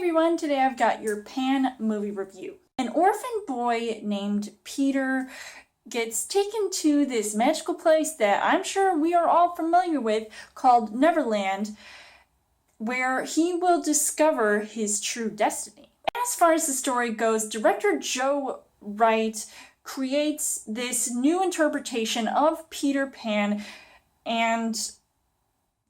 everyone, today I've got your Pan movie review. An orphan boy named Peter gets taken to this magical place that I'm sure we are all familiar with called Neverland, where he will discover his true destiny. As far as the story goes, director Joe Wright creates this new interpretation of Peter Pan, and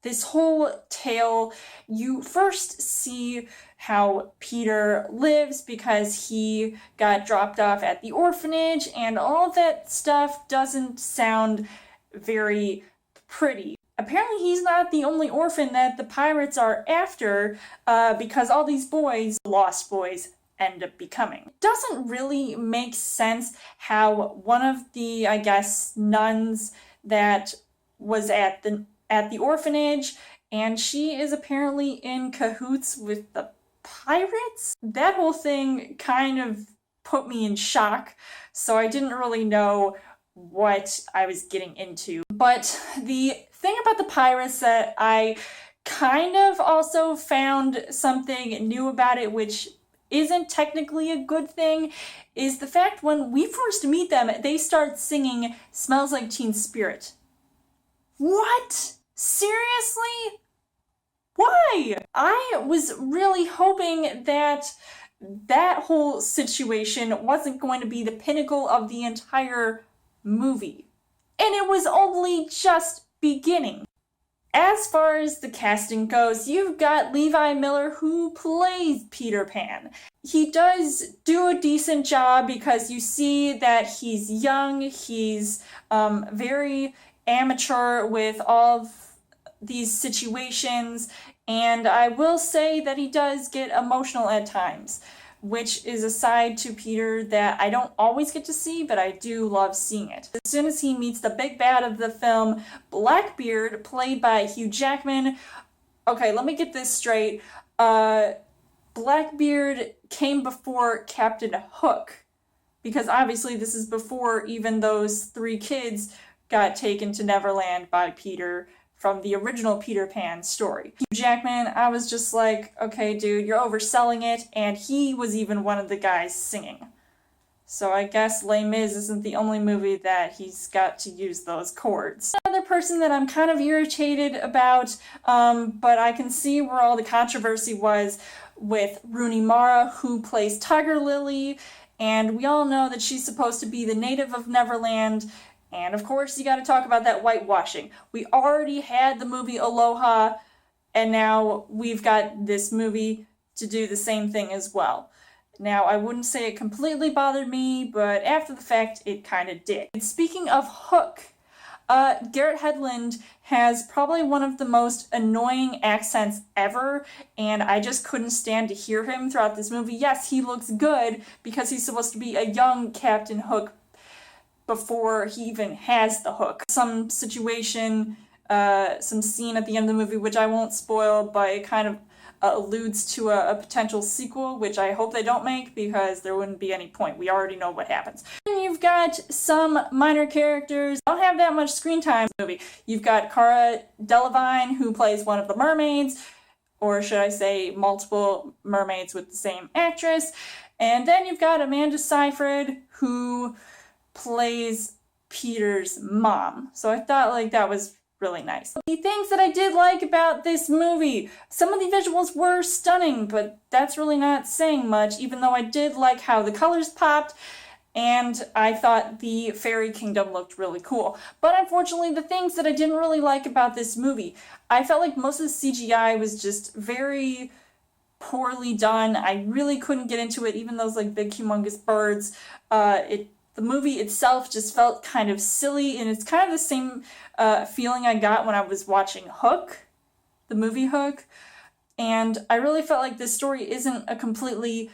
this whole tale, you first see how Peter lives because he got dropped off at the orphanage, and all of that stuff doesn't sound very pretty. Apparently he's not the only orphan that the pirates are after, because all these boys, lost boys, end up becoming. It doesn't really make sense how one of the, I guess, nuns that was at the orphanage, and she is apparently in cahoots with the pirates. That whole thing kind of put me in shock, so I didn't really know what I was getting into. But the thing about the pirates that I kind of also found something new about it, which isn't technically a good thing, is the fact when we first meet them, they start singing "Smells Like Teen Spirit." What? Seriously? Why? I was really hoping that that whole situation wasn't going to be the pinnacle of the entire movie. And it was only just beginning. As far as the casting goes, you've got Levi Miller, who plays Peter Pan. He does do a decent job because you see that he's young, he's very amateur with all of these situations, and I will say that he does get emotional at times, which is a side to Peter that I don't always get to see, but I do love seeing it. As soon as he meets the big bad of the film, Blackbeard, played by Hugh Jackman. Okay, let me get this straight. Blackbeard came before Captain Hook, because obviously this is before even those three kids got taken to Neverland by Peter from the original Peter Pan story. Hugh Jackman, I was just like, okay dude, you're overselling it, and he was even one of the guys singing. So I guess Les Mis isn't the only movie that he's got to use those chords. Another person that I'm kind of irritated about, but I can see where all the controversy was with Rooney Mara, who plays Tiger Lily, and we all know that she's supposed to be the native of Neverland. And of course, you gotta talk about that whitewashing. We already had the movie Aloha, and now we've got this movie to do the same thing as well. Now, I wouldn't say it completely bothered me, but after the fact, it kind of did. And speaking of Hook, Garrett Hedlund has probably one of the most annoying accents ever, and I just couldn't stand to hear him throughout this movie. Yes, he looks good because he's supposed to be a young Captain Hook before he even has the hook. Some situation, some scene at the end of the movie, which I won't spoil, but it kind of alludes to a potential sequel, which I hope they don't make because there wouldn't be any point. We already know what happens. And you've got some minor characters. Don't have that much screen time in the movie. You've got Cara Delevingne, who plays one of the mermaids, or should I say multiple mermaids with the same actress. And then you've got Amanda Seyfried, who plays Peter's mom. So I thought that was really nice. The things that I did like about this movie, some of the visuals were stunning, but that's really not saying much, even though I did like how the colors popped, and I thought the fairy kingdom looked really cool. But unfortunately, the things that I didn't really like about this movie, I felt like most of the CGI was just very poorly done. I really couldn't get into it, even those big humongous birds. The movie itself just felt kind of silly, and it's kind of the same feeling I got when I was watching Hook, the movie Hook, and I really felt like this story isn't a completely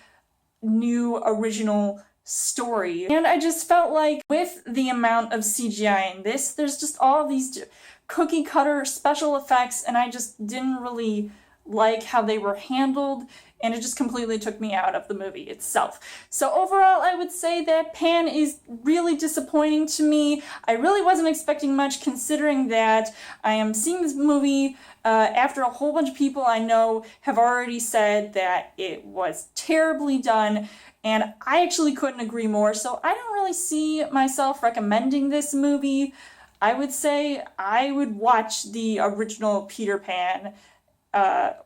new, original story. And I just felt like with the amount of CGI in this, there's just all these cookie cutter special effects, and I just didn't really like how they were handled, and it just completely took me out of the movie itself. So overall, I would say that Pan is really disappointing to me. I really wasn't expecting much, considering that I am seeing this movie after a whole bunch of people I know have already said that it was terribly done, and I actually couldn't agree more. So I don't really see myself recommending this movie. I would say I would watch the original Peter Pan,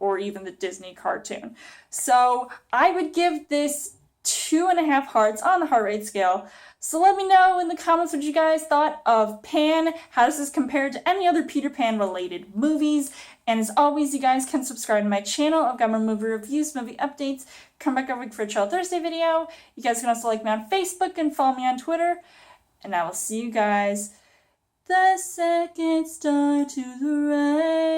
or even the Disney cartoon. So I would give this 2.5 hearts on the heart rate scale. So let me know in the comments what you guys thought of Pan. How does this compare to any other Peter Pan related movies? And as always, you guys can subscribe to my channel. I've got more movie reviews, movie updates. Come back every week for a Chill Thursday video. You guys can also like me on Facebook and follow me on Twitter. And I will see you guys the second star to the right.